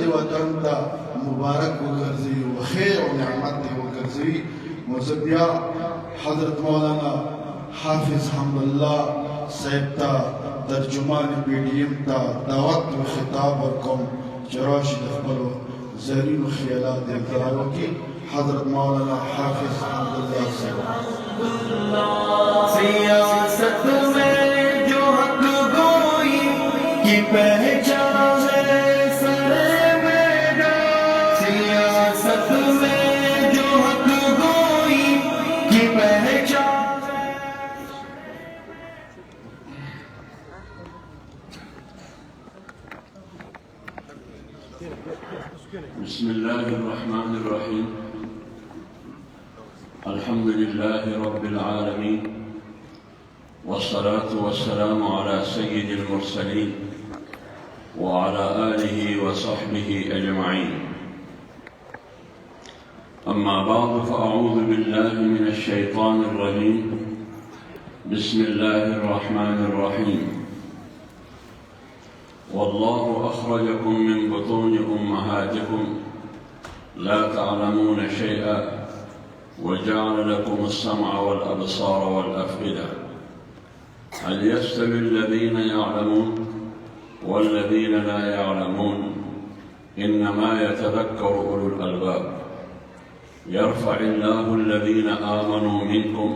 د وطن ته مبارک وګرځي او خیر او نعمت دې وګرځي. نو زه بیا حضرت مولانا حافظ حمدالله صاحب ته ترجمان پی ډي ایم ته دعوت و خطاب ورکوم چې راشي د خپلو زرینو خیالات اقرار وکړي. حضرت مولانا حافظ حمدالله صاحب. سیاست میں جو حق گوئی کی پہچان ہے سر میدان، سیاست میں جو حق گوئی کی پہچان ہے. بسم الله الرحمن الرحيم. الحمد لله رب العالمين، والصلاة والسلام على سيد المرسلين وعلى آله وصحبه أجمعين. أما بعد، فأعوذ بالله من الشيطان الرجيم. بسم الله الرحمن الرحيم. والله أخرجكم من بطون أمهاتكم لا تعلمون شيئا وجعل لكم السمع والأبصار والأفئدة. هل يستوي الذين يعلمون والذين لا يعلمون؟ إنما يتذكر أولو الألباب. يرفع الله الذين آمنوا منكم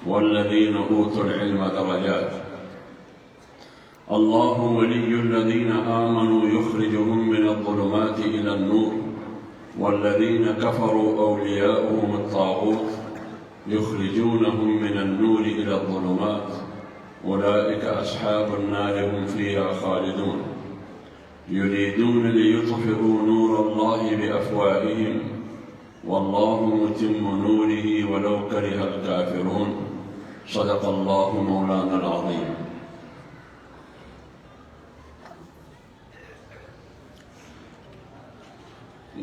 والذين أوتوا العلم درجات. الله ولي الذين آمنوا يخرجهم من الظلمات إلى النور، والذين كفروا أولياؤهم الطاغوت يخرجونهم من النور إلى الظلمات. أولئك أصحاب النار هم فيها خالدون. يريدون ليطفئوا نور الله بأفواههم والله متم نوره ولو كره الكافرون. صدق الله مولانا العظيم.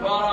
12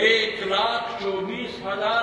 1,24,000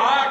8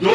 2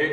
1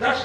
10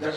10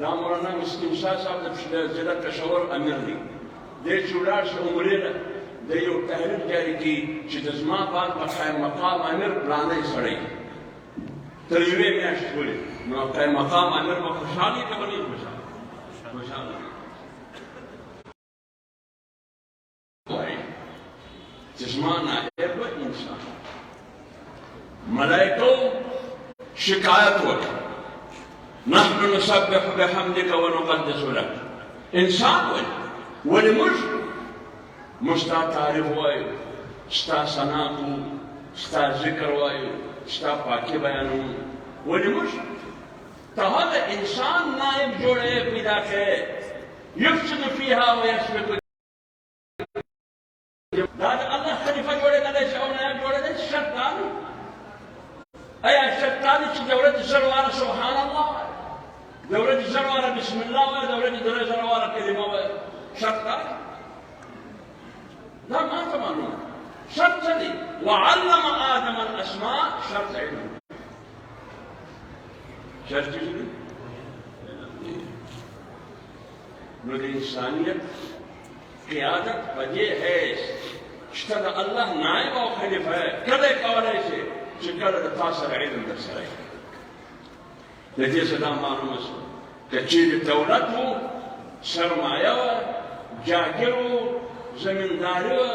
دا مولانا مسکین شاه صاحب د ضلع پېښور امیر دی. دی چې ولاړ شي عمرې ته د یو تحریک جاري کړي چې د زما پاک په قایم مقام امیر پلانی سړی تر یوې میاشتې پورې. نو قایم مقام امیر به خوشحالي که به نه خوشحاله وایي چې زما نائب به انسان. ملائکو شکایت وکړه نحن نسبح بحمدك ونقدس لك. انسان ولې موږ ستا تعریف وایو، ستا ثنا کوو، ستا ذکر وایو، ستا پاکي بیانوو. ولې موږ ته هغه انسان نائب جوړی پیدا کړی یفسد فیها ویسفک. دا د الله خلیفه جوړېدلی شي او نائب جوړېدلی شي. شرط دا دی. ایا شرط دا دی چې د ورځې زر واره سبحان الله وایي، د ورځې زر واره بسم الله وایي، د ورځې درې زره واره کلمه وایي؟ شرط دا دی؟ دا ما ته معلومه. شرط څه دی؟ وعلم آدم الاسماء. شرط علم. شرط څه دی؟ نو د انسانیت قیادت په دې حیث چې ته د الله نائب او خلیفه یې، کله یې کولی شي چې کله د تا سره علم در سره وي. د دې څه دا معلومه شوه که چیرې دولت و، سرمایه وه، جاګیر و، زمینداري وه،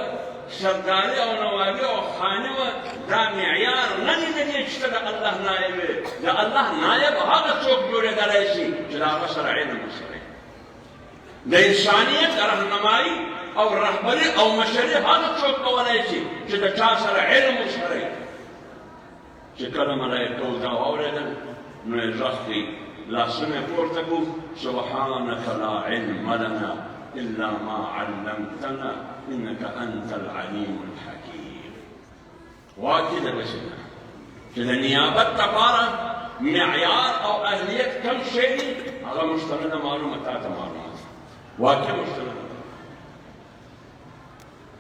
سرداري او نوابي او خاني وه، دا معیار نه دی د دې چې ته د الله نائب یې. د الله نائب هغه څوک جوړېدلی شي چې د هغه سره علم ورسره وي. د انسانیت رهنمایي او رهبري او مشري هغه څوک کولی شي چې د چا سره علم ورسره وي. چې کله ملایکو دا واورېدل نو یې غږ کوي، لاسونه یې پورته کړو، سبحانک لا علم لنا الا ما علمتنا انك انت العلیم الحکیم. واقع ده بس چې د نیابت لپاره معیار او اهلیت کم شی دی هغه مستنده معلومه تا ته معلومه واقع مستنده.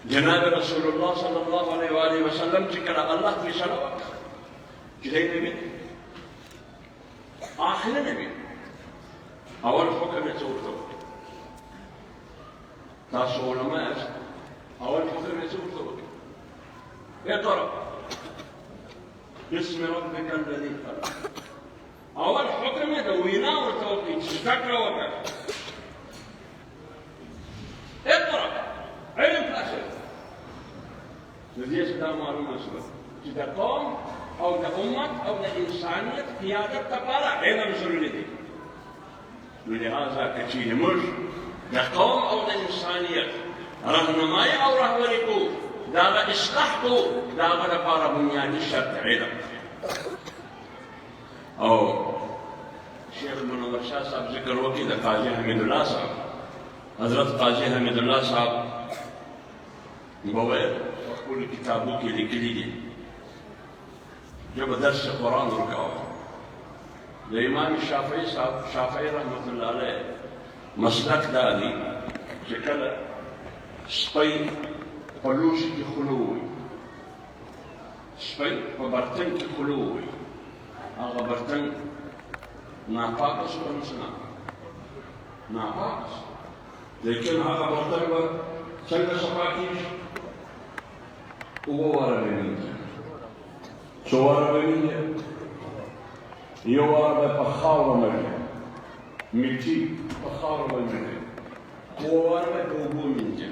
جناب رسول الله صلی الله علیه و آله وسلم چې کله الله فیصله وکړه چې دی نبی آخر نبی اول حکم یې څه ورته وکړ؟ تاسو علما یاست، اول حکم یې څه ورته وکړ؟ اقرأ باسم ربک الذی خلق. اول حکم یې د وینا ورته وکړي چې زده کړه وکړه. اقرأ علم حاصل. د دې څه دا معلومه شوه چې د قوم او د امت او د انسانیت قیادت لپاره علم ضروري دی. نو لهذا که چیرې موږ د قوم او د انسانیت رهنمایي او رهبري کوو، د هغه اصلاح کوو، د هغه لپاره بنیادي شرط علم. او شیخ منور شاه صاحب ذکر وکړي د قاضي حمیدالله صاحب، حضرت قاضي حمیدالله صاحب وویل په خپلو کتابو کې لیکلي دي جب درس قرآن ورکاوه. د امام شافعي صاحب شافعي رحمت الله علیه مسلک دا دی چې کله سپی په لوښي کې خوله ووهي، سپی په برتن کې خوله ووهي، هغه برتن ناپاکه شو که نه شو؟ ناپاکه شو، لیکن هغه برتن به څنګه صفا کېږي؟ اووه واره به وینځي. څو واره به وینځي؟ یو واره به په خاوره مړي، مټي په خاوره به مړي، اووه واره به په اوبو وینځي.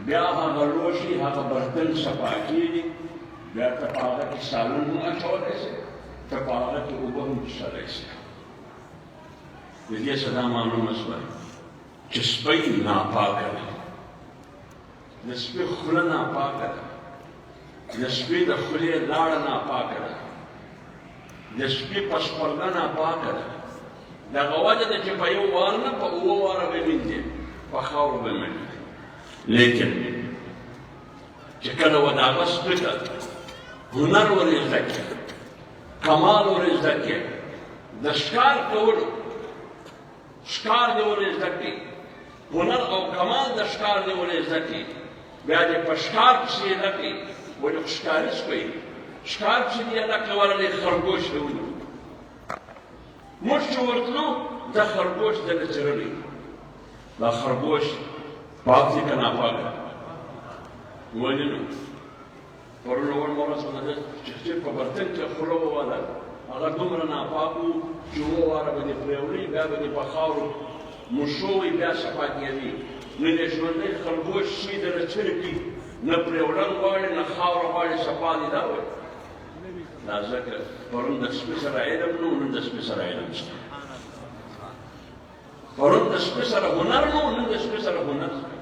بیا هغه لوښي هغه برتن صفا کېږي، بیا ته په هغه کې صابون هم اچولی شې، ته په هغه کې اوبه هم څښلی شې. د دې څه دا معلومه شوه چې سپی ناپاکه ده، د سپي خوله ناپاکه ده، د سپي د خولې لاړه ناپاکه ده، د سپي پسپرده ناپاکه ده. دغه وجه ده چې په یو وار نه په اووه واره به وینځي، په خاورو به مړي. لیکن چې کله و د هغه سپي ته هنر ور زده کړي، کمال ور زده کړي، د ښکار کولو ښکار دې ور زده کړي، هنر او کمال د ښکار دې ور زده کړي، بیا دې په ښکار پسې یې نه کړي. ولې خو ښکاري سپی ښکار پسې دې یې نه کړه ورلې خرګوش دې ونیو، موږ چې ورتلو دا خرګوش دلته چرلی دا خرګوش پاک دي که ناپاکه ولې نو پرون اول ورځ باندې چې په برتن کې خوله وواله هغه دومره ناپاک و چې اووه واره به دې پرېوړي بیا به دې په خاورو مشوي بیا صفا کېدي نه دې ژوندی خرګوش شي دله چرکي نه پرېوړل غواړي نه خاوره غواړي صفا دي دا وایي دا ځکه پرون د سپي سره علم نه نن د سپي سره علم شته پرون د سپي سره هنر نه نن د سپي سره هنر شته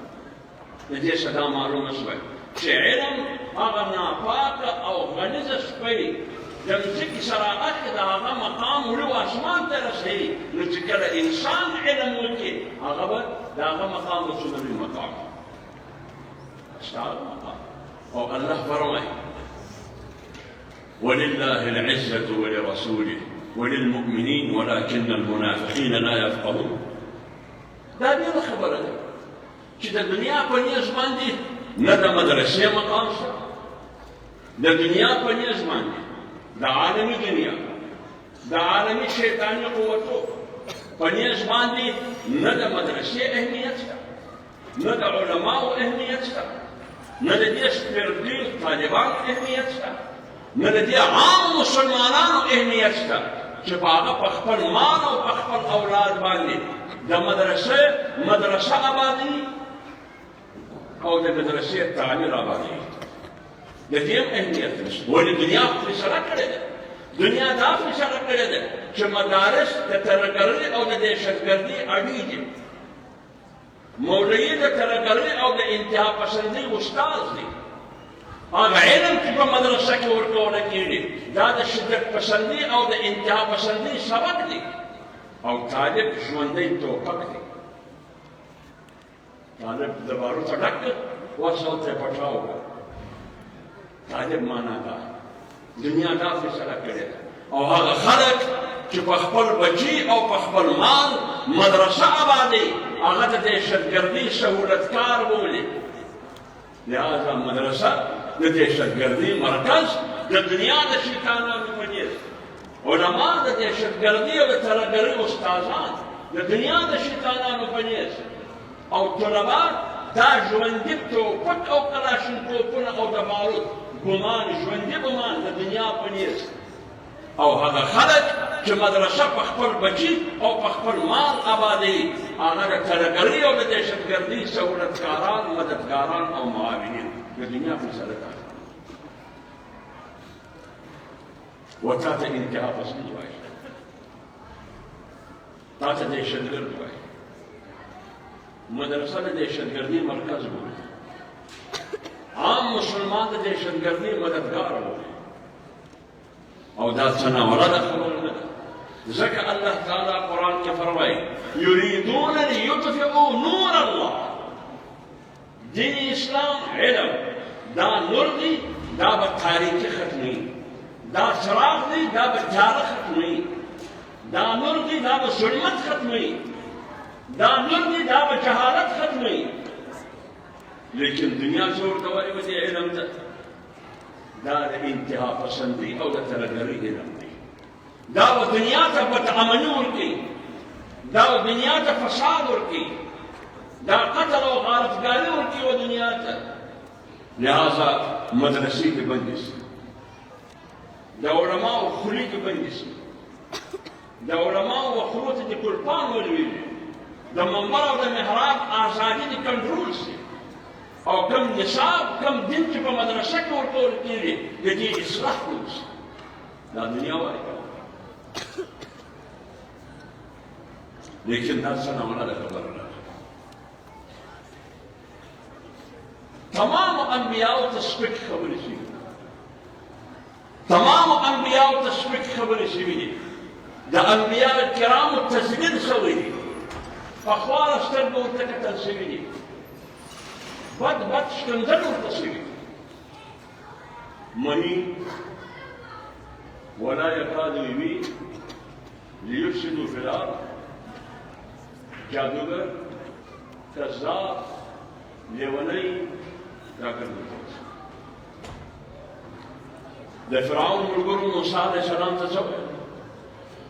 د دې څخه دا معلومه شوه چې علم هغه ناپاکه او غلیظه سپی د مځکې صراحت کې د هغه مقام وړو اسمان ته رسوي نو چې کله انسان علم وکړي هغه به د هغه مقام به څومره لوی مقام ستا مقام او الله فرمایي ولله العزة ولرسوله وللمؤمنين ولكن المنافقين لا يفقهون دا ډېره خبره ده چې د دنیا په نیز باندې نه د مدرسې مقام شته د دنیا په نیز باندې د عالمي دنیا د عالمي شیطاني قوتو په نیز باندې نه د مدرسې اهمیت شته نه د علماو اهمیت شته نه د دې سپېرګلي طالبانو اهمیت شته نه د دې عام مسلمانانو اهمیت شته چې په هغه په خپل مال او په خپل اولاد باندې د مدرسه آبادوي او د مدرسې تعمیر آبادوي د دې هم اهمیت نشته ولې دنیا فیصله کړې ده دنیا دا فیصله کړې ده چې مدارس د ترهګرۍ او د دهشتګردۍ اډې دي مولوي د ترهګرۍ او د انتها پسندۍ استاد دی هغه علم چې په مدرسه کې ورکوله کېږي دا د شدت پسندۍ او د انتها پسندۍ سبق دی او طالب ژوندی توپک دی طالب د باروتو ډک وصل ته پټاو طالب معنا دا دنیا دا فیصله کړې ده او هغه خلک چې په خپل بچي او په خپل مال مدرسه آبادوي هغه د دهشتګردۍ سهولتکار بولي لهذا مدرسه د دهشتګردۍ مرکز د دنیا د شیطانانو په نیز علما د دهشتګردۍ او د ترهګرۍ استادان د دنیا د شیطانانو په نیز او طلبا دا ژوندي توپک او کلاشینکوفونه او د باروت ګمان ژوندي ګمان د دنیا په نیز او هغه خلک چې مدرسه په خپل بچي او په خپل مال آبادوي هغه د ترهګرۍ او د دهشتګردۍ سهولتکاران مددګاران او معاونین د دنیا فیصله کوي وتا ته انتها پسندي وایي تا ته دهشتګرد وایي مدرسه د دهشتګردۍ مرکز بولي عام مسلمان د دهشتګردۍ مددګار بولي او دا څه ناوړه خبره نه ده ځکه الله تعالی قرآن کې فرمایي یریدون لیطفئوا نور الله دین اسلام علم دا نور دی دا به تاریکي ختموي دا چراغ دی دا به تیاره ختموي دا نور دی دا به ظلمت ختموي دا نور دی دا به جهالت ختموي لیکن دنیا څه ورته وایي و دې علم ته دا د انتها پسندۍ او د ترهګرۍ علم دی دا به دنیا ته بدامني ورکوي دا به دنیا ته فساد ورکوي دا قتل او غارتګاري ورکوي و دنیا ته لہذا مدرسې کې بندې شي د علماو خولې کې بندې شي د علماو خولو ته دې ګلپان ولوېږي د منبر او د محراب ازادي دې کنټرول شي او کم نصاب کم دین چې په مدرسه کې ورکول کېږي د دې اصلاح وشي دا دنیا وایي لیکن دا څه ناوړه خبره ده تمام انبیاء ته سپک خبرې شوي تمام انبیاء ته سپک خبرې شوي دي د انبیاء کرامو تذلیل شوی دی په خواله سترګو ورته کتل شوي دي بد شکنځل ورته شوي دي مهین ولا یکاد یبین لیفسدوا فی الارض جادوگر کذاب لیونی دا کړل د فرعون ملګرو موسی علیه السلام ته څه ویل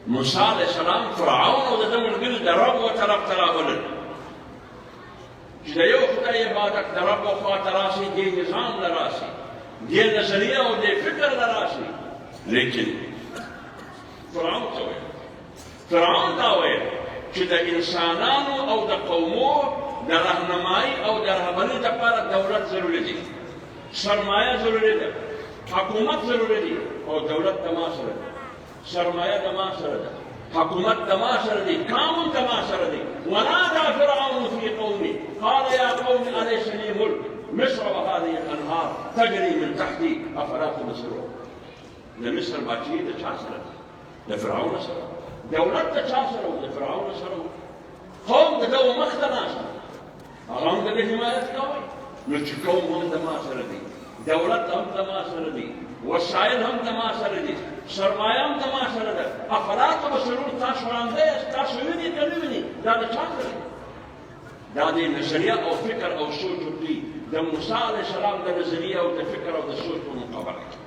موسی علیه السلام فرعون او د ده ملګري د رب و طرف ته راولل چې د یو خدای عبادت د رب و خوا ته راشي دې نظام له راشي دې نظریه او دې فکر له راشي لیکن فرعون ته ویل فرعون دا ویل چې د انسانانو او د قومو د رهنمایي او د رهبرۍ دپاره دولت ضروري دی سرمایه ضروري ده حکومت ضروري دی او دولت د ما سره ده سرمایه د ما سره ده حکومت د ما سره دی قانون د ما سره دی ونادى فرعون في قومه قال يا قوم أليس لي ملك مصر وهذه الأنهار تجري من تحتي أفلا تبصرون د مصر بادشاهي د چا سره ده د فرعون سره دولت د چا سره د فرعون سره قوم د ده مخ ته ناست هغه هم د ده حمایت کوي نو چې قوم هم د ما سره دی دولت هم د ما سره دی وسایل هم د ما سره دي سرمایه هم د ما سره ده افلا تبصرون تاسو وړاندې یاست تاسو وینئ که نه وینئ دا د چا سره دی دا د نظریه او فکر او سوچ وکړي د موسی علیه السلام د نظریه او د فکر او د سوچ په مقابله کې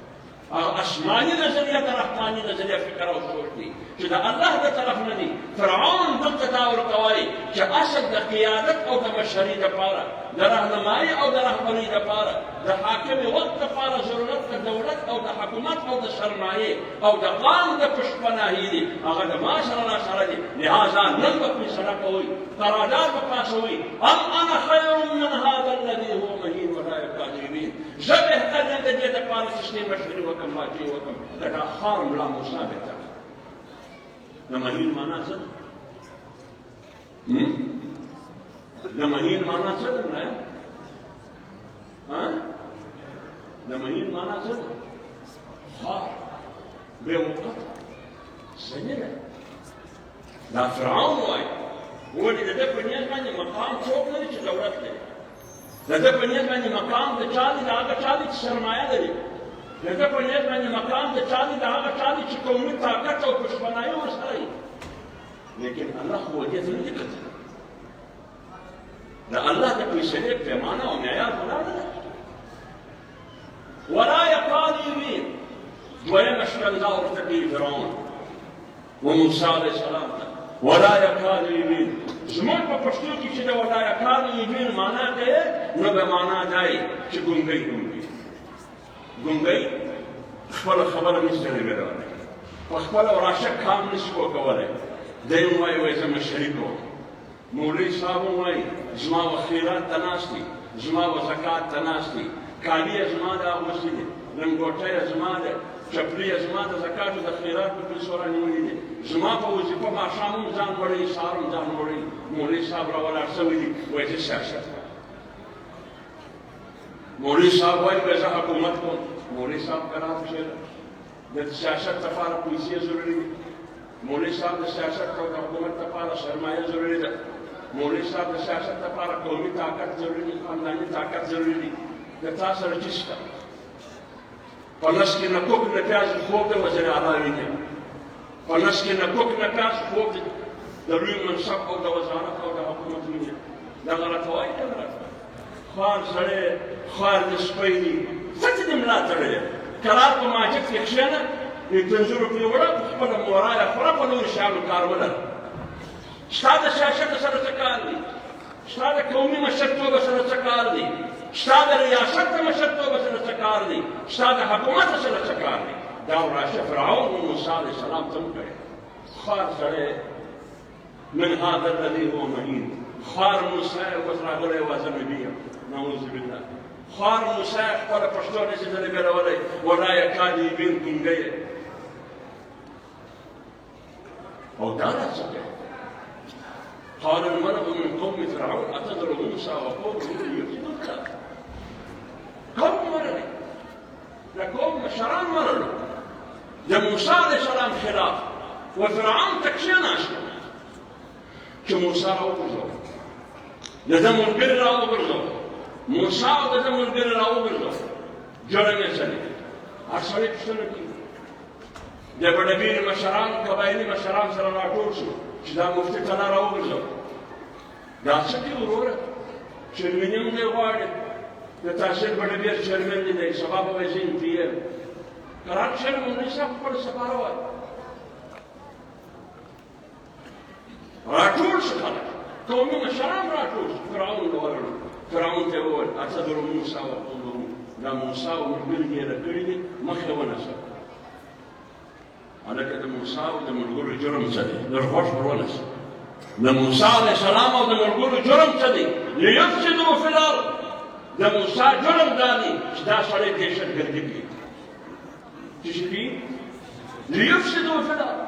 آسماني نظریه د رحماني نظریه فکر او سوچ دی چې د الله د طرف نه دي فرعون دلته دا ورته وایي چې اصل د قیادت او د مشرۍ دپاره د رهنمایي او د رهبرۍ دپاره د حاکم وخت دپاره ضرورت د دولت او د حکومت او د سرمایې او د قام د پشپناهي دي هغه د ما سره راسره دي لهذا نن به فیصله کوئ قرارداد به پاسوئ ام انا خیر من هذا الذي هو مهین ولا یکاد یبین زه بهتر یم د دې دپاره چې ستا مشري وکړم باچهي وکړم لکه خار ملا موسی بهتر د مهین معنا څه د مهین معنا څه ده د مهین معنا څه ده خار بې وقته صحیح ده دا فرعون وایي ولې د ده په نیت باندې مقام څوک لري چې دولت لري د ده په نیت باندې مقام د چا دی د هغه چا دی چې سرمایه لري د ده په نیت باندې مقام د چا دی د هغه چا دی چې قومي طاقت او پشپنایي ورسره وي لیکن الله خو دې ته نه دي کتلي د الله د فیصلې پیمانه او معیار ولاړ ده ولا یکاد یبین دویمه ښکنځا ورته کوي فرعون وموسی علیه السلام ته ولا یکاد یبین زموږ په پښتو کې چې د ولا یکاد یبین معنا کوي نو به معنا دی چې ګونګی خپله خبره نشي رسولی په خپله راشه کام نشي کولی دی هم وایي زه مشري کوم مولوي صاحب هم وایي زما و خیرات ته ناست دي زما و زکات ته ناست دي کالي یې زما د اغوستي دي لنګوټه یې زما ده چپلي یې زما د زکاتو د خیرات په پیسو رانیولي دي زما په وظیفه ماښام هم ځان وړی سهار هم ځان وړی مولوي صاحب راولاړ شوي دي وایي زه سیاست کوم مولوي صاحب وایي زه حکومت کوم مولوي صاحب قرار کښېنه د سیاست لپاره پیسې ضروري دي مولوي صاحب د سیاست او د حکومت لپاره سرمایه ضروري ده مولوي صاحب د سیاست لپاره قومي طاقت ضروري دي خانداني طاقت ضروري دي د تا سره چې شته په نس کې نه کوک نه پیاز خوب د وزیر اعلی ویني په نس کې نه کوک نه پیاز خوب د لوی منصب او د وزارت او د حکومت ویني دغه راته وایي که نه راته خوار سړی خوار د سپی دي څه چې دې ملا تړلی کرار په ماجد کې کښېنه پنځه روپۍ وړه په خپله مورایه خوره په نورو شیانو کار ولره ستا د سیاست سره څه کار دی ستا د قومي مشرتوبه سره څه کار دی ستا د ریاست د مشرتوبه سره څه کار دی ستا د حکومت سره څه کار دی دا راشه فرعون و موسی علیه السلام ته هم کوي خوار سړی من هذا الذي هو مهین خوار موسی اوس راغلی وازه نبي یم نعوذ بالله خوار موسی خپله پښتو نشي ځنې بېلولی ولا یکاد یبین ګونګی او دا راڅه کوي قال الملأ من قوم فرعون أتذر موسى وقومه ليفسدوك قوم مرلي لقوم مشران مرلو لموسى عليه السلام خلاف وفرعون تكشين عشان كموسى راو برزو لدم البر راو برزو موسى ودم البر راو برزو جرم يسلي أرسلي بشتنكي د بډبیر مشران قبایلي مشران سره راټول شو چې دا مفتي کلا راوګرځو دا څه دي وروره چیرمن هم دی غواړي د تحصیل بډبیر چیرمن دی سبا به وایي زه یم قرار چیرمن نه صاحب خپل سپاره وایي راټول شو خلک قومي مشران راټول شو فرعون ورغلو فرعون ته وویل اتذر موسی وقومه دا موسی او ملګري یې راکړي دي مخې ونیسه هلکه د موسی او د ملګرو جرم څه دی لږ غوږ ور ونیسه د موسی علیه السلام او د ملګرو جرم څه دی لیفسدوا فی الارض د موسی جرم دا دی چې دا سړی دهشتګردي کوي څه شي کوي لیفسدوا فی الارض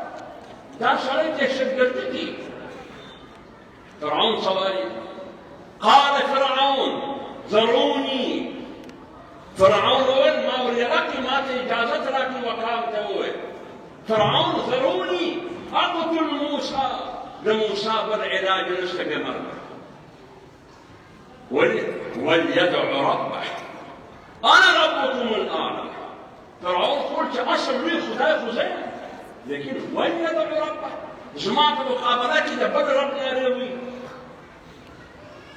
دا سړی دهشتګردي کوي فرعون صواري قال فرعون ذروني فرعون وين ما وريراكي ما اجازت راكي وقام توي فرعون ذروني اقتل موسى لموسى بالعلاج نستقمر وليدع ربه انا ربكم الاعلى فرعون قلت اصل لي خداي خزين لكن وليدع ربه جماعه المقابلات اذا بدا ربنا يروي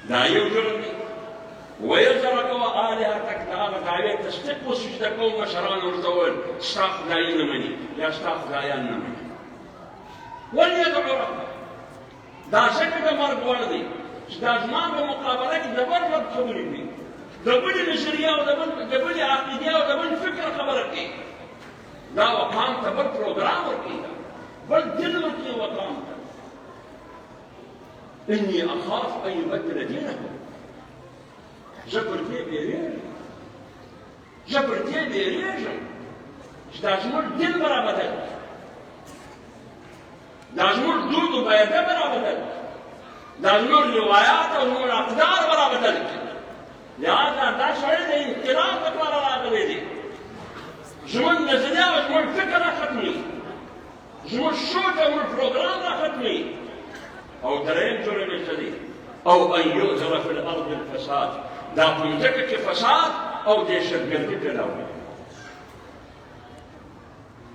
لا يوجدني ويزرك وآلهتك دعابك عليك تستقوا سجدكم مشران ورزوين استاق داين مني يا استاق دايان مني وليدعو ربك دا شكل مرق وردي دا زمان بمقابلك دبر رب خبري بي دبل نشرية ودبل عقيدية ودبل فكر خبرك دا وقام تبر پروگرام ورکی بل دل ورکی وقام إني أخاف أن يبدل دينكم جبرتي بيريجم دازمور دل برا بدل دازمور دود بيده برا بدل دازمور روايات اور اقدار برا بدل لہذا دا شړې د انقلاب لپاره راغلي دي زموږ نظریه او زموږ فکر راختمي زموږ سوچ او پروګرام راختمي او درېیم جوړې مشتري او ان يؤثر في الارض الفساد دا په ځکه کې فساد او دهشتګردي پیدا وي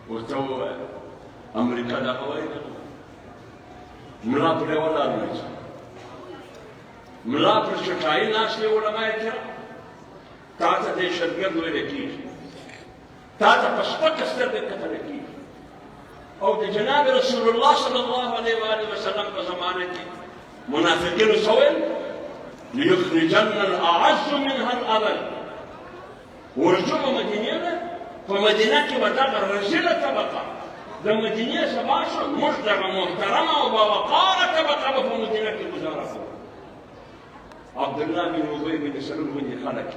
ورته ووایه امریکا دا هوایي ملا پرې ولاړ نه شي ملا پر چټایي ناستې علماء کرام تا ته دهشتګرد ویل کېږي تا ته په سپکه سترګه کتل کېږي او د جناب رسول الله صلی الله علیه وسلم په زمانه کې منافقینو څه ویل ليخرجن الأعز منها الأذل ورجوع مدينة فمدينة ودغ رجل طبقة المدينة سباشا مصدر محترمة وبوقار طبقة فمدينة المزارة عبد الله بن أبي بن سلول بن خلق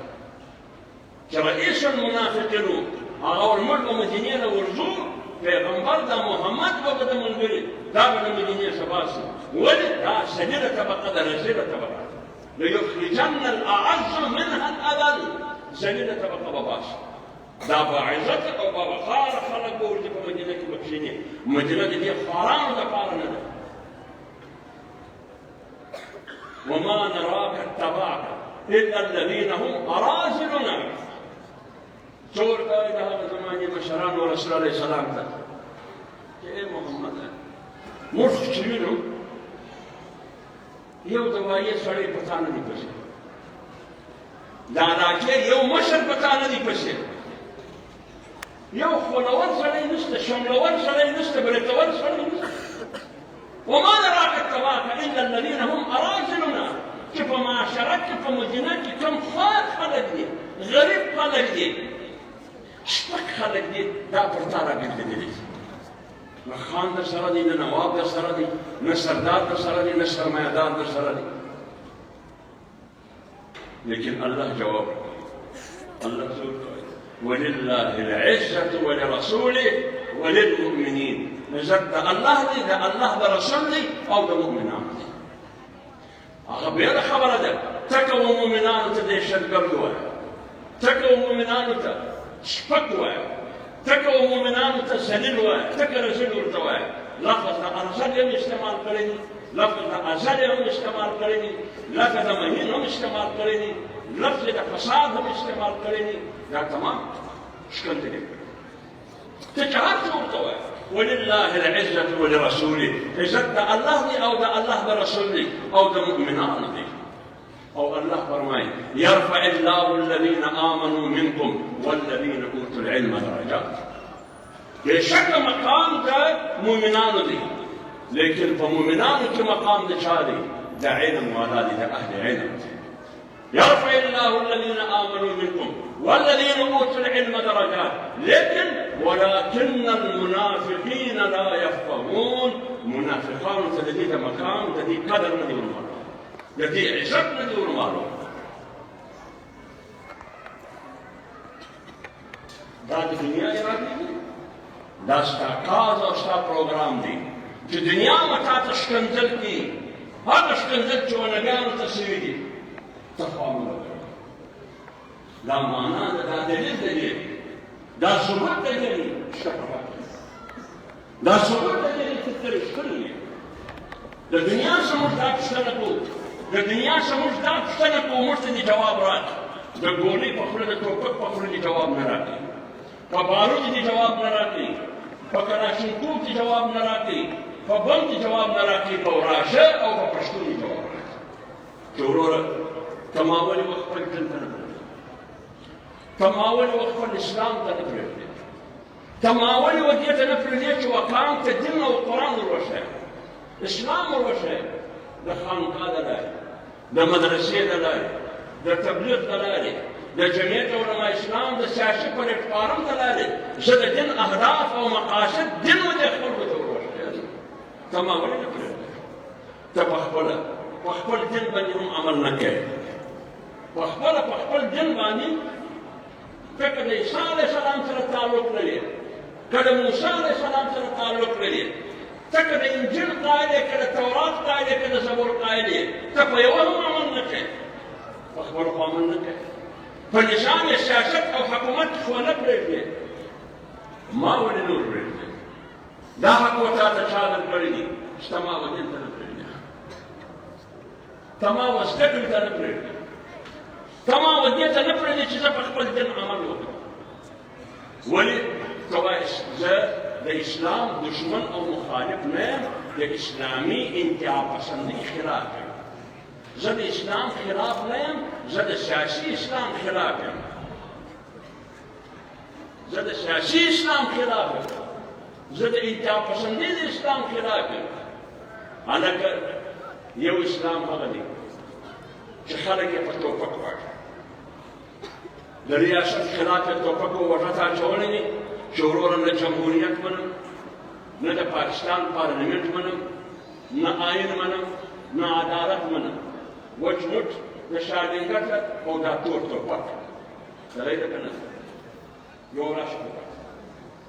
كرئيس المنافقين أغاور ملك مدينة ورجوع پیغمبر دا محمد وبدا منبري دا المدينة سباشا ولد دا سجل طبقة دا رجل طبقة ليخرجن الأعز منها الأذل زليلة طبقة بباش دا بعزت او بوقار خلق بورجي په مدينه کې بخښنه مدينه دې خارانو د پاره نه ده وما نراك اتبعك الا الذين هم اراذلنا څور دا د هغه زمانه مشران او رسول الله سلام ته چې محمد مرخ چوینو یو دوايي سړی پتا نه دی پښه دا راکې یو مشر پتا نه دی پښه یو خلور سړی نشته شملور سړی نشته برتور سړی نشته وما نراك اتبعك الا الذين هم اراذلنا چې په معاشره کې په مدینه کې کوم خاص خلک دي غریب خلک دي شپږ خلک دي دا پر تا راګرځېدلي دي نه خان در سره دی نه نواب در سره دی نه سردار در سره دی نه سرمایه‌دار در سره دی لیکن الله جواب الله زور ولله العزة ولرسوله وللمؤمنين عزت الله دی د الله د رسول دی او د مؤمنانو دی هغه بیا خبره ده تکه مؤمنانو ته دهشتګرد وایه تکه مؤمنانو ته شپک وایه تکه مؤمنانو ته ذلیل وایه تکه رسول ورته وایه لفظ د ارسل هم استعمال کړی دی لفظ د ازل هم استعمال کړی دی لفظ د مهین هم استعمال کړی دی لفظ د فساد هم استعمال کړی دی دا تمام شکل دی ته چې هر څه ورته وایه ولله العزة ولرسوله عزت د الله دی او د الله د رسول دی او د مؤمنانو دی او الله فرمایي يرفع الله الذين آمنوا منكم والذين أوتوا العلم درجات بشك مقام د مؤمنانو دی لیکن په مؤمنانو کې مقام د چا دی؟ د علم والا دی، د اهل علم. يرفع الله الذين آمنوا منكم والذين أوتوا العلم درجات، لكن ولكن المنافقين لا يفقهون. منافقان تدي مقام تدي قدر ندي ورمالو، تدي عزت ندي ورمالو. دا د دنیا اراده دي، دا ستا کاز او ستا پروګرام دی چې دنیا متا ته ښکنځل کړي، هغه ښکنځل چې ونګانو ته شوي دي ته پام وکړه. دا معنا ده، دا دلیل دی، دا ثبوت دی چې دا ثبوت دی چې ته رښتینی یې. د دنیا څخه موږ دا پوښتنه کوو، د دنیا څخه موږ دا پوښتنه کوو، موږ ته دې جواب راکړي. د ګولۍ په خوله، د ټوپک په خوله دې جواب نه راکړي، په بارود دې جواب نه راکړي، په کلاشینکوف دې جواب نه راکړي، په بم دې جواب نه راکړي، په وراشه او په پښتو دې جواب راکړي. چې وروره ته ما ولې وخت خپل دین ته نه پرېږدې؟ ته ما ولې وخت خپل اسلام ته نه پرېږدې؟ ته ما ولې و دې ته نه پرېږدې چې وقام ته دین او قرآن وروښیې، اسلام وروښیې، د خانقاه د لارې، د مدرسې د لارې، د تبلیغ د لارې، د جمعیت علما اسلام د سیاسي پلیټفارم د لارې زه د دین اهداف او مقاصد دین و دې خلکو ته وروښیې. ته ما ولې نه پرېږدې؟ ته پخپله په خپل دین باندې هم عمل نه کوې، پخپله په خپل دین باندې ته که د عیسی علیه السلام سره تعلق لرې، که د موسی علیه السلام سره تعلق لرې، ته که د انجیل قایل یې، که د تورات قایل یې، که د زبور قایل یې، ته په یوه هم عمل نه کوې، په خپلو خو عمل نه کوې، په نظام سیاست او حکومت خو نه پرېږدې. ما ولې نور پرېږدې؟ دا حق و تا ته چا درکړی دي چې ته ما و دین ته نه پرېږدې، ته ما و زده کړې ته نه پرېږدې، ته ما و دې ته نه پرېږدې چې زه په خپل دین عمل وکړم. ولې؟ ته وایې زه د اسلام دشمن او مخالف نه یم، د اسلامي انتهاپسندۍ خلاف یم. زه د اسلام خلاف نه یم، زه د سیاسي اسلام خلاف یم، زه د سیاسي اسلام خلاف یم، زه د انتهاپسندۍ د اسلام خلاف یم. هلکه یو اسلام هغه دی چې خلک یې په ټوپک واړي، د ریاست خلاف یې ټوپک و وژه ته اچولی دي چې وروره نه جمهوریت منم، نه د پاکستان پارلمنټ منم، نه آئین منم، نه عدالت منم، وچ مټ د شارلنګټه او دا تور ټوپک سړی ده که نه؟ یو راشه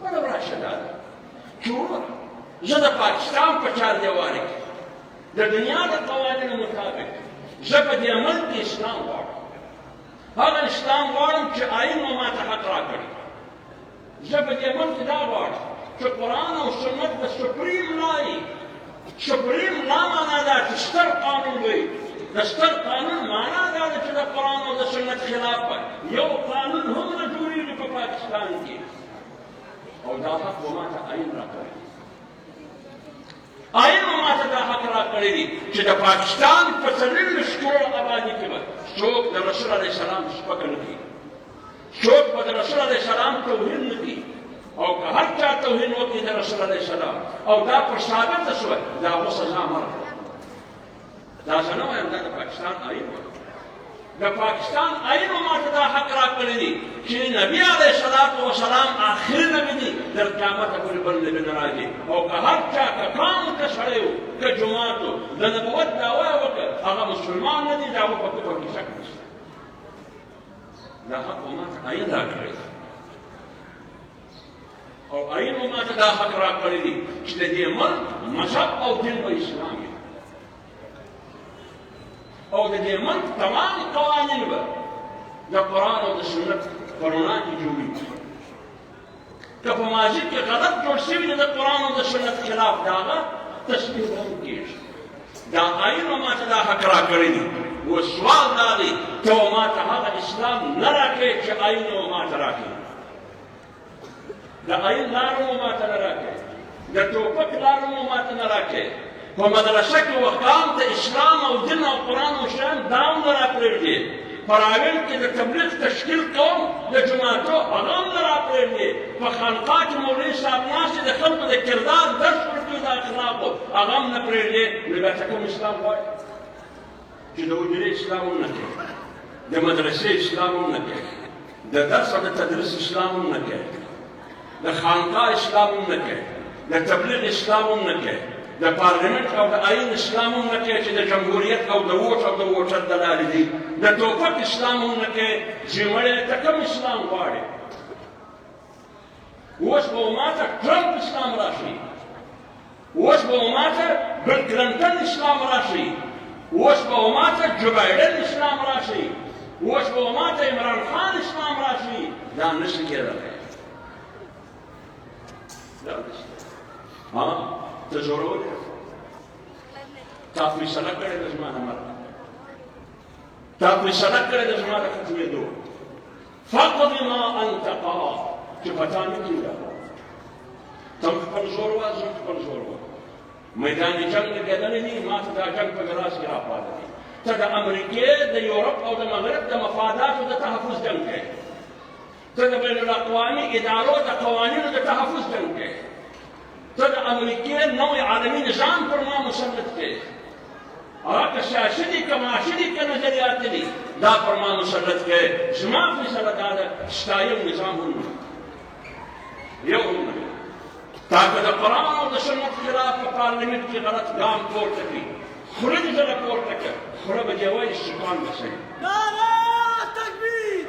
بله راشه دا ده چې وروره زه د پاکستان په چاردیوالۍ کې د دنیا د قوانینو مطابق زه په دې ملک کې اسلام غواړم، هغه اسلام غواړم چې آئین مو ما ته حق راکړي. زه په دې ملک کې دا غواړم چې قرآن او سنت د سپریم لا وي. سپریم لا معنا ده چې ستر قانون وي، د ستر قانون معنا دا ده چې د قرآن او د سنت خلاف وي. یو قانون هم نه جوړېږي په پاکستان کې، او دا حق مو ما ته آئین راکړی، آئین مو ما ته دا حق راکړی دي چې د پاکستان په 40 کروڑ آبادي کې به څوک د رسول علیه السلام سپکه نه کوي، څوک به د رسول علیه السلام توهین نه کوي، او که هر چا توهین وکړي د رسول علیه السلام او دا پر ثابته شوه، د هغو سزا مرګ. دا زه نه وایم، دا د پاکستان آئین وایي. د پاکستان آئین مو ما ته دا حق راکړی دي چې نبي علیه السلام آخري نبي دي، تر قیامته پورې بل نبي نه راځي. او که هر چا که قام که سړی و که جومات و د نبوت دعوا یې وکړه، هغه مسلمان نه دي، د هغو په کفر کې شک نشته. دا حق مو ما ته آئین راکړی دی، او آئین مو ما ته دا حق راکړی دي چې د دې ملک مذهب او دین به اسلام وي، او د دې ملک تمام قوانین به د قرآن او د سنت په رڼا کې جوړېږي. که په ماضي کې غلط جوړ شوي دي د قرآن او د سنت خلاف، د هغه تصحیح هم کېږي. دا آئین مو ما ته دا حق راکړی دي. و سوال دا دی ته ما ته هغه اسلام نه راکړې چې آئین مو ما ته راکړي، د آئین لاره مو ما ته نه راکړې، د ټوپک لاره مو ما ته نه راکړې. په مدرسه کې وقام د اسلام او دین او قرآن او شیان دا هم نه راپرېږدې. په راویل کې د تبلیغ تشکیل کوم د جوماتو، هغه هم نه راپرېږدې. په خانقاه کې مولوي صاحب ناست د خلکو د کردار درس ورکوي، کې دا اخلاقو هغه هم نه پرېږدې نو بیا ته کوم اسلام غواړې چې د حجرې اسلام هم نه کوې د مدرسې اسلام هم نه کوې د درس او د تدریس اسلام هم نه کوې د خانقاه اسلام هم نه کوې د تبلیغ اسلام هم نه کوې د پارلمنت او د آئین اسلام هم نه کوې چې د جمهوریت او د ووټ او د ووټر د لارې دي د ټوپک اسلام هم نه کوې چې مړې ته کوم اسلام غواړې اوس به ما ته ټرمپ اسلام راشي اوس به ما ته بل کلنټن اسلام راشي اوس به ما ته جو بایډن اسلام راشي اوس به ما ته عمران خان اسلام راشي دا نشي کېدلی ها ته زورور یې تا فیصله کړې ده زما د مرګ تا فیصله کړې ده زما د ختمېدو فقد ما انت قاض چې پتا نه کېږي تم خپل زور وه زه خپل زور وم میدان جنګ لګېدلی دي ما ته دا جنګ په ګراس کې راپاته دي ته د امریکې د یورپ او د مغرب د مفاداتو د تحفظ جنګ کوې ته د بین الاقوامي ادارو د قوانینو د تحفظ جنګ کوې ته د امریکې نوی عالمي نظام پر ما مسلط کوې هغه که سیاسي دي که معاشي دي که نظریاتي دي دا پر ما مسلط کوې زما فیصله دا ده ستا یو نظام هم نه یو هم نه تا که د قرآن او د سنت خلاف په پارلمنټ کې غلط ګام پورته کړي خوله دې ځله پورته کړه خوله به دې وایي سکان به صحیح نعره تکبیر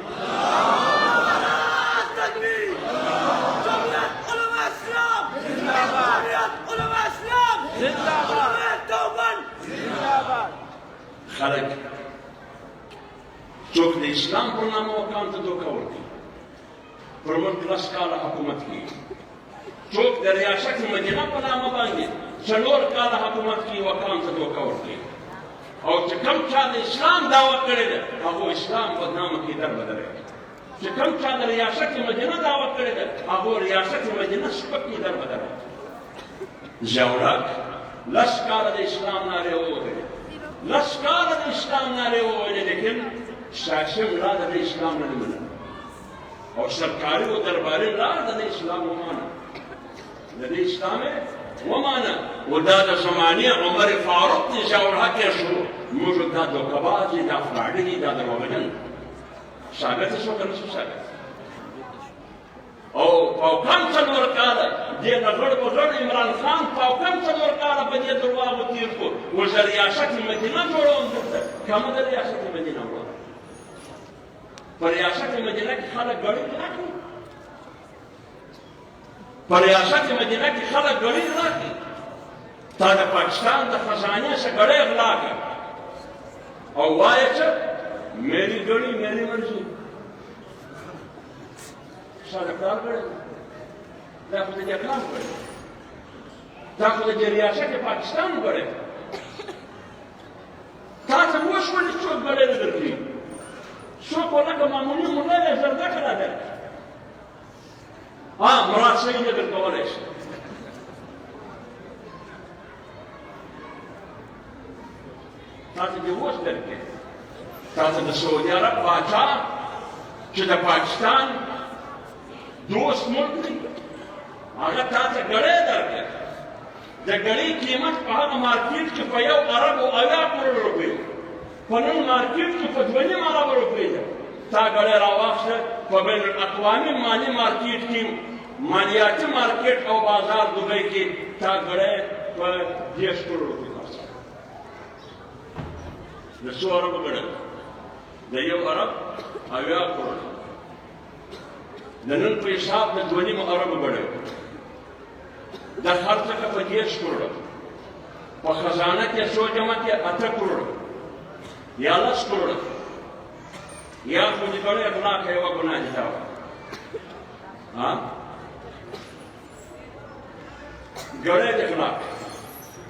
نعره تکبیر جمهوریت علما اسلام زنده‌باد جمهوریت علما اسلام زنده‌باد جمهوریت دیوبند زنده‌باد خلک څوک د اسلام پر نامه وکان ته دوکه ورکوي پر ملک لس کاله حکومت کوي څوک د ریاست مدینه په نامه باندې 4 کاله حکومت کوي وکان ته دوکه ورکوي او چې کوم چا د اسلام دعوه کړې ده هغه اسلام بدنامه کې در بدلوي چې کوم چا د ریاست مدینه دعوه کړې ده هغه ریاست مدینه سپک کې در بدلوي ضیاءالحق لس کاله د اسلام نارې ووهلې لس کاله د اسلام نارې ووهلې لیکن سیاسي ملا د اسلام نه منله او سرکاري و درباري لار د اسلام ومانه د اسلام ومانه و دا د زمانې عمر فاروق د ضیاءالحق یې شروع موږ دا دوکه‌باز دي دا فراډي دي دا دروغجن ثابت شو که نه شو ثابت او پاوکم 4 کاله دې نه غړ په غړ عمران خان پاوکم 4 کاله په دې درواغو تېر کړو و زه ریاست مدینه جوړوم درته کومه د ریاست مدینه وه په ریاست مدینه کې خلک ګړۍ راکړي په ریاست مدینه کې خلک ګړۍ راکړي تا د پاکستان د خزانې څخه ګړۍ غلا کړه او وایه چې میری ګړۍ میری مرضي ستا د پلار ګړۍ دا خو د دې کلام ګړۍ دا خو د دې ریاست پاکستان ګړۍ تا ته وشولې څوک ګړۍ نه درکړي څوک ولکه معمولي ملا یې زردکه راکړي مراد صحیح نه درکولی شي تا ته دې اوس درکړي تا ته د سعودي عرب پاچا چې د پاکستان دوست ملک دی هغه تا ته ګړۍ درکړي د ګړۍ قیمت په هغه مارکیټ کې په 1 ارب او 80 کروڑ روپۍ په نن مارکیټ کې په 2.5 ارب روپۍ ده تا ګړۍ راواخیسته په بین الاقوامي مالي مارکیټ کې مالیاتي مارکیټ او بازار دوبۍ کې تا ګړۍ په 10 کروڑ روپۍ خرڅه د څو اربو ګړۍ د 1 ارب 80 کروڑ د نن په حساب د 2.5 اربو ګړۍ د خرڅه په 10 کروڑ په خزانه کې څو جمع کې 8 کروڑ یا 10 کروڑ یا خو دې ګړۍ غلا کوي یوه ګناه دي دا وه ګړۍ دې غلا کوي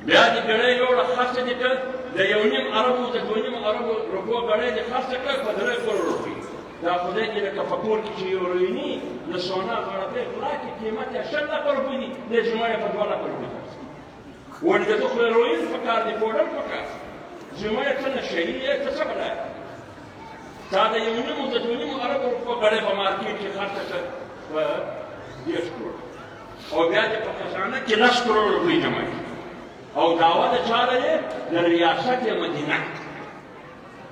بیا دې ګړۍ یوړه خرڅه دې کړه د 1.5 اربو د 2.5 اربو روپو ګړۍ دې خرڅه کړه په 3 کروڑ روپۍ دا خدای دې لکه په کور کې چې یو رویني د سونا غړپې غلا کې قیمت یې 8 لکه روپۍ دي دې جمعه یې په 2 لکه روپۍ خرڅه ولې د تو خو روین پکار دي پوډر پکار جمعه ته نه شي ته څه بلای تا د 1.5 د 2.5 اربو روپو ګړۍ په مارکیټ کې خرڅه کړه په 10 کروڑ او بیا دې په خزانه کې 10 کروڑ روپۍ جمع کړي او دعوه د چا لري د ریاست مدینه.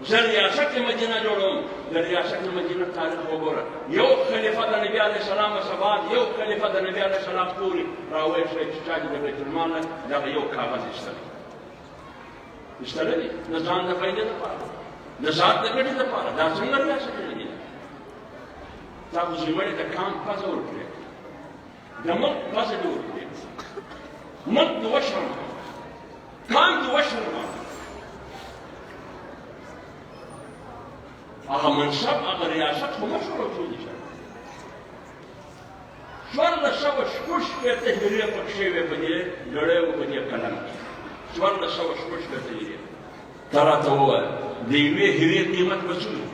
زه ریاست مدینه جوړوم. د ریاست مدینه تاریخ وګوره. یو خلیفه د نبی علیه السلام ثبات، یو خلیفه د نبی علیه السلام پورې راوړی شوی چې چا د بیت المال نه دغه یو کاغذ ایستلی دی د ځان د فایدې لپاره، د ذات د ګټې لپاره. دا څنګه ریاست مدینه؟ تا خو زلمړي ته کام پزه ورکړې، د ملک پزه دې ورکړې، ملک دې وشرمه، کام دې وشرمه. هغه منصب هغه ریاست خو مه شروع شي. 1466 هجري پکې شوې په دې لړۍ او په دې کلام کې 1466 هجري. تا راته وویل د یوې هجري قیمت به څه وي؟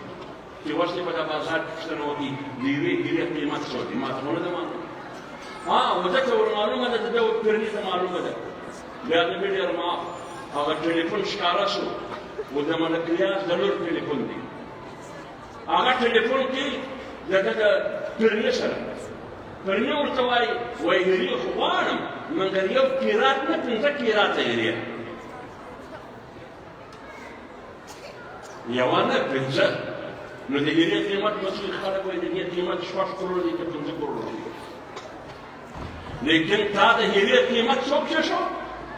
چې اوس دې په دا بازار کې پوښتنه وکړي د یوې هجري قیمت څه دی؟ ما ته خو نه ده معلومه. وده ته ور معلومه ده، د ده پیرني ته معلومه ده. بیا د مې ډېر معاف هغه ټلیفون ښکاره شو و د ملک ریاض د لور ټلیفون دی. هغه ټلیفون کې د ده د پیرني سره پیرني ورته وایي وایي هیرې خو غواړم مګر یو قیرات نه 15 قیراته هیرې، یوه نه 15. نو د هیرې قیمت مسؤل خلک وایي د دې قیمت 6 کروڑ دی که 15 کروڑ دی. لیکن تا د هیرې قیمت څوک څه شو؟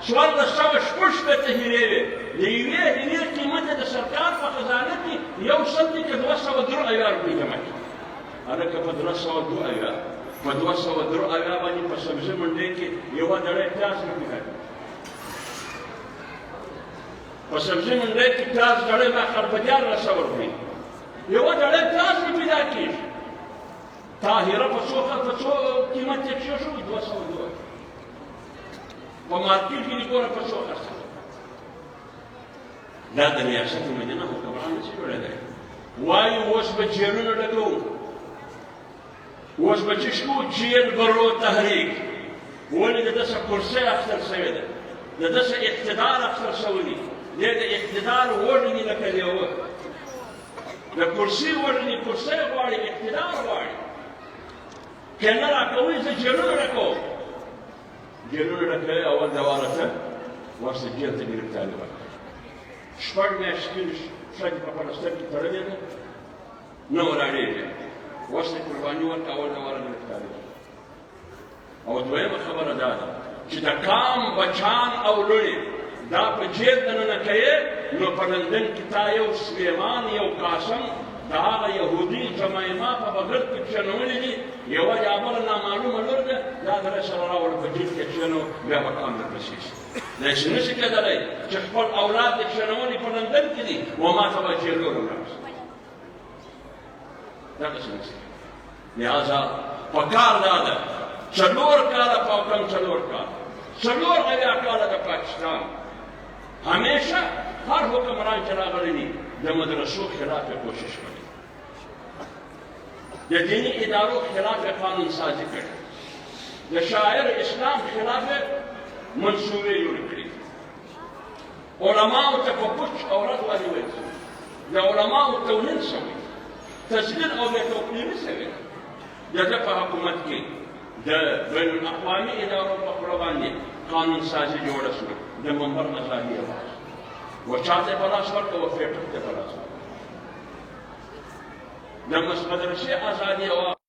1466 هیرې وې. د یوې هیرې قیمت د سرکار په خزانه کې 100 دی که 202 اویا روپۍ جمع کړي. هلکه په 202 اویا په 202 اویا باندې په سبزي منډۍ کې یوه دړۍ پیاز نه پیدا کړي. په سبزي منډۍ کې پیاز دړۍ ماخر په 1400 روپۍ یوه دړۍ پیاز نه پیدا کېږي. طاهره په څو قیمت یې کښې شو؟ 202. په مارکېټ کې دې ګوره په څو خرڅوي. دا د ریاست مدینه حکمران نشي جوړېدی. وایي اوس به جیلونه ډکوو، اوس به چې شو جیل برو تحریک. ولې د ده څه کرسۍ اخیستل شوې ده، د ده څه اقتدار اخیستل شوی دی. دی د اقتدار وږني لکه لیوه، د کرسۍ وږني، کرسۍ غواړي، اقتدار غواړي. که نه راکوئ زه جیلونه ډکوم. جیلونه ډکوي اول دواره ته ورسته جیل ته ګرفتاري ورکړه. 6 میاشتې ښځې په خپله سترګې تړلې ده، نه ولاړېږي. ورسته قرباني ورکړه، اول دواره ګرفتاري ورکړه. او دویمه خبره دا ده چې د کام بچان او لوڼې دا په جیل دننه کوې نو په لندن کې تا یو سلیمان یو قاسم د هغه یهودي جمایما په بغل کې کښېنولي دي. یوه یا بله نامعلومه لور ده، دا دره سره راوړه په جیل کې کښېنو، بیا به کام درپسې شي. داسې نشي کېدلی چې خپل اولاد یې کښېنولي په لندن کې دي و ما ته به جیل لور ولاړ. دغسې نشي. لهذا پکار دا ده 4 کاله په کم 4 کاله 4 اویا کاله د پاکستان همیشه هر حکمران چې راغلی دي د مدرسو خلاف یې کوشش کړې، د دیني ادارو خلاف یې قانون سازي کړې، د شاعر اسلام خلاف یې منصوبې جوړې کړې. علماو ته په پوچ او رد باندې ویل شوي، د علماو توهین شوی، تسلیل او بې توقیري شوې. د ده په حکومت کې د بین الاقوامي ادارو په خوله باندې قانون سازي جوړه شوه، د منبر ازادي یې واخیسته. و چا ته یې په لاس ورکړه؟ و فیټر ته یې په لاس ورکړه. د مدرسې ازادي یې واخیسته.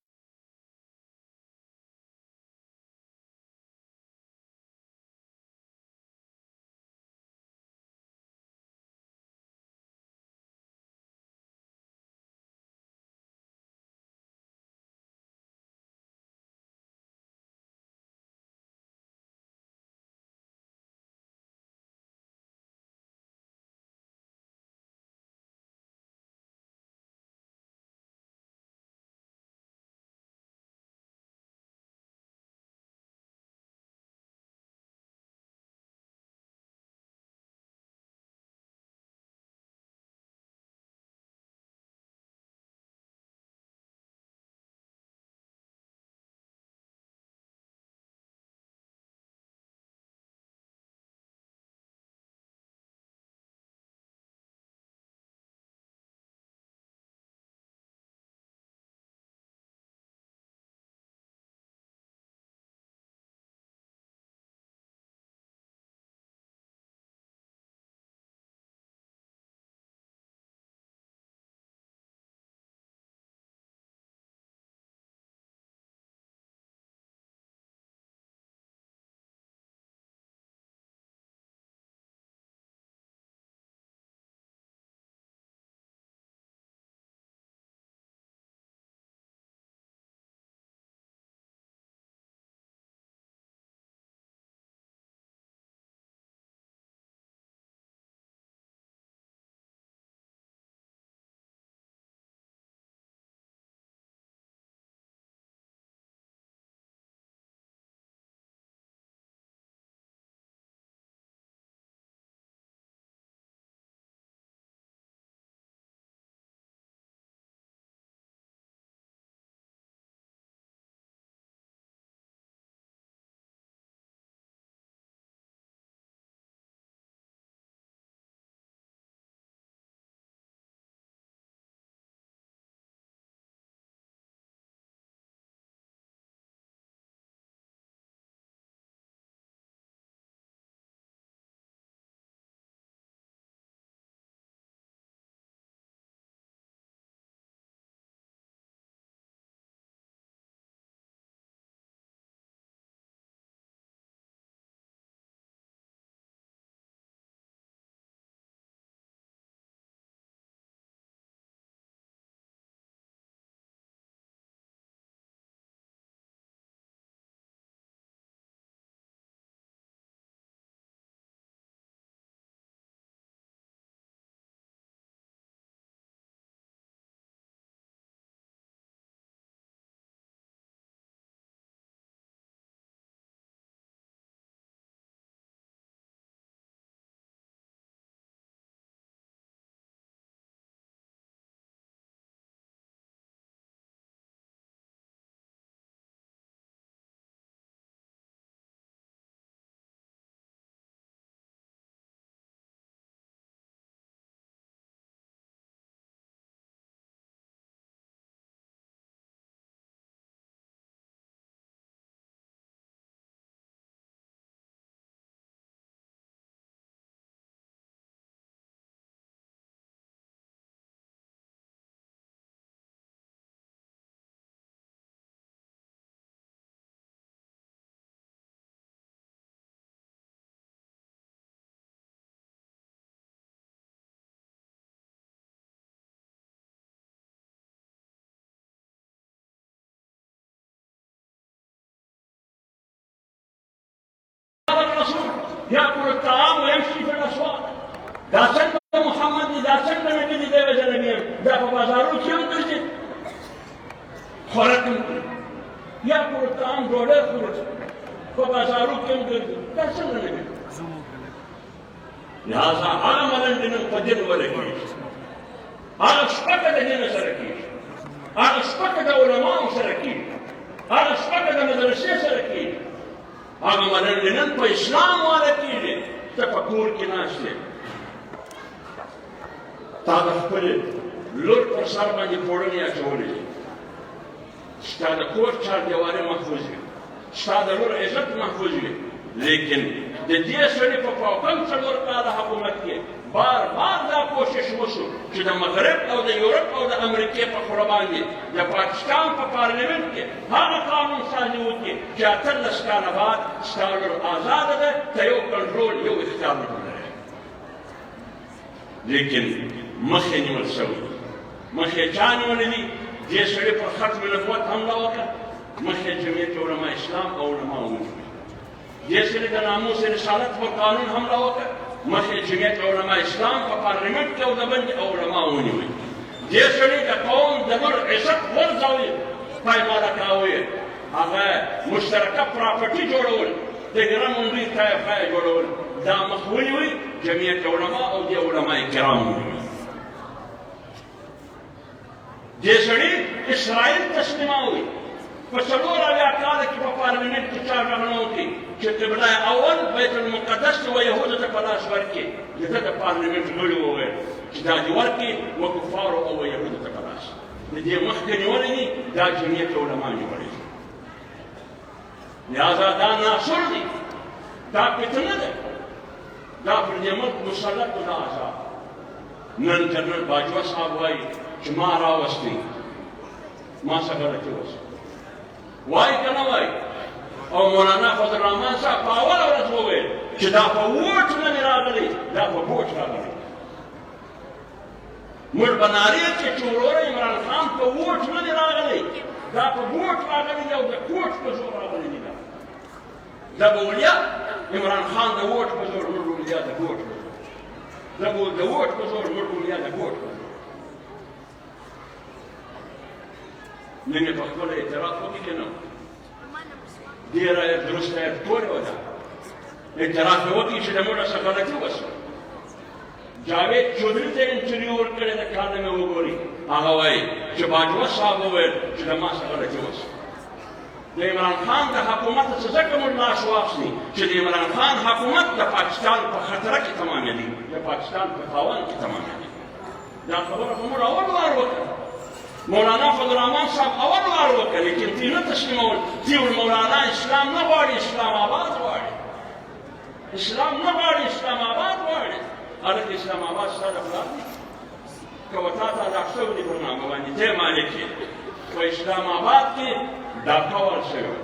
ياكل الطعام دوله يخرج فبازارو كم قرد تحصل لنا لهذا عملا لنقدر ولا كيش على شبكة دينا سركيش على شبكة علماء سركيش على شبكة مدرسة سركيش عملا لننقى إسلام ولا كيش تفكر كناسة تعرف كل لور پر باندې پوړنی اچولې ستا د کور چار دیواره محفوظ وي ستا د لور عزت محفوظ وي لیکن د دې سړي په پاکم څلور کاله حکومت کې بار بار دا کوشش وشو چې د مغرب او د یورپ او د امریکې په خوا باندې د پاکستان په پارلیمنت کې هغه قانون سازي وکړي چې 18 کاله بعد ستا لور آزاده ده ته یو کنټرول یو اختیار نه لري لیکن مخې نیول شوی مخې چا نیولې دي دې سړي پر ختم نبوت حمله وکړه مخې جمعیت علما اسلام او علما ونیول دې سړي د ناموس رسالت پر قانون حمله وکړه مخې جمعیت علما اسلام په پارلیمنت کې او د بند علما ونیول دې سړي د قوم د لور عزت ورځوي پایماله کاوه هغه مشترکه پراپرټي جوړول د ګرامونډي طایفه جوړول دا مخ ونیوي جمعیت علما او د علما کرام ونیول دې سړي اسرائیل تسلیماوي په څلور اویا کاله کې په پارلیمنت کې چا غږونه وکړي چې قبله اول بیت المقدس و یهودو ته په لاس ورکړي دته د پارلیمنت غړي وویل چې دا دې ورکړي و کفارو او یهودو ته په لاس د دې مخکې نیولې دي دا جمعیت علما نیولې دي لهذا دا ناصر دي دا فتنه ده دا پر دې ملک مسلط و دا عذاب نن جنرال باجوه صاحب وایي چې ما راوستي ما څه غلطي وشوه وایي که نه وایي او مولانا فضل الرحمن صاحب په اوله ورځ وویل چې دا په ووټ نه مې راغلی دا په بوټ راغلی موږ به نارې کړې چې وروره عمران خان په ووټ نه مې راغلی دا په بوټ راغلی دی او د کوټ په زور راغلی دی دا به ولیا عمران خان د ووټ په زور موږ ولیا د کوټ په زور دا به د ووټ په زور موږ ولیا د کوټ په زور نن یې په خپله اعتراف وکړي که نه ډېره درسته یې ټولې وده اعتراف یې وکړي چې د موږ څه غلطي وشوه جاوید چودھری ته انټرویو ورکړی د کال مې وګوري هغه وایي چې باجوه صاحب وویل چې د ما څه غلطي وشوه د عمران خان د حکومت څه ځکه موږ لاس واخلي چې د عمران خان حکومت د پاکستان په خطره کې تمامېدي د پاکستان په تاوان کې تمامېدي دا خبره خو موږ اول وار وکړه مولانا فضل الرحمن صاحب اول وار وکړه لیکن دوی نه تسلیمول دوی ویل مولانا اسلام نه غواړي اسلام آباد غواړي اسلام نه غواړي اسلام آباد غواړي هلکه اسلام آباد ستا د پلار دی که و تا ته ډاک شوي دي په نامه باندې ته یې مالک یې په اسلام آباد کې ډاکه ور شوی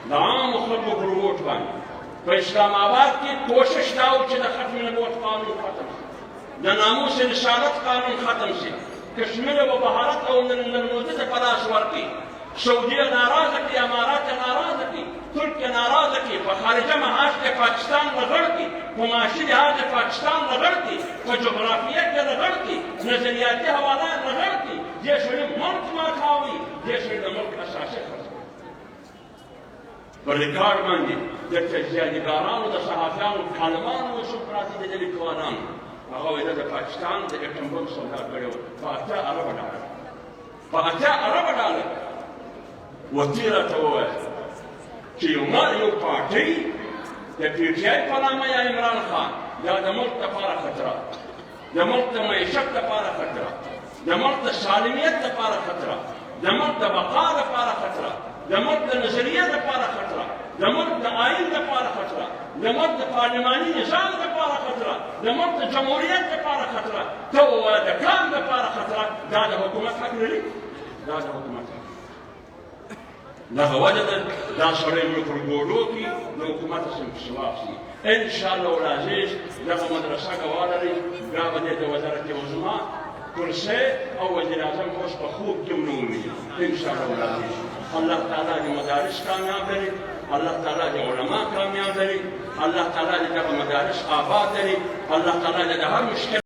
د عامو خلکو پر ووټ باندې په اسلام آباد کې کوشش دا و چې د ختم نبوت قانون ختم شي د ناموس رسالت قانون ختم شي کشمیر و بهارت او نرموزه ته په لاس ورکړي سعودیه ناراضه کړي امارات یې ناراضه کړي ترک یې ناراضه کړي په خارجه محاذ کې پاکستان لغړ کړي په معاشي لحاظ کې پاکستان لغړ کړي په جغرافیه کې لغړ کړي نظریاتي حواله لغړ کړي دې سړي ملک ماتاوي دې سړي د ملک اساسي خرڅ پر ریکارډ باندې د تجزیه‌نګارانو د صحافیانو کالمانو وشو پراته د لیکوالانو هغه وایي د پاکستان د اټم بم سودا کړې وه په 8 اربه ډالر په 8 اربه ډالر وطي راته وویل چې یو پارټۍ د پي ټي آی په نامه یا عمران خان یا د ملک دپاره خطره د ملک د معیشت دپاره خطره د ملک د سالمیت دپاره خطره د ملک د بقا دپاره خطره د ملک د نظریې دپاره خطره د ملک د آئین دپاره خطره د ملک د پارلماني نظام دپاره خطره د ملک د جمهوریت دپاره خطره ته ووایه د کام دپاره خطره دا د حکومت حق لري دا د حکومت حق دغه وجه ده دا سړی موږ پر ګوډو کې د حکومت څخه پسې واخلي انشاءالله العزیز دغه مدرسه که ولرئ بیا به دې د وزارت عظما کرسۍ او وزیر اعظم اوس په خوب کې هم نه وویني انشاءالله العزیز الله تعالی دې مدارس کامیاب لري الله تعالی دې علما کامیاب لري الله تعالی دې دغه مدارس آباد لري الله تعالی دې د هر مشکل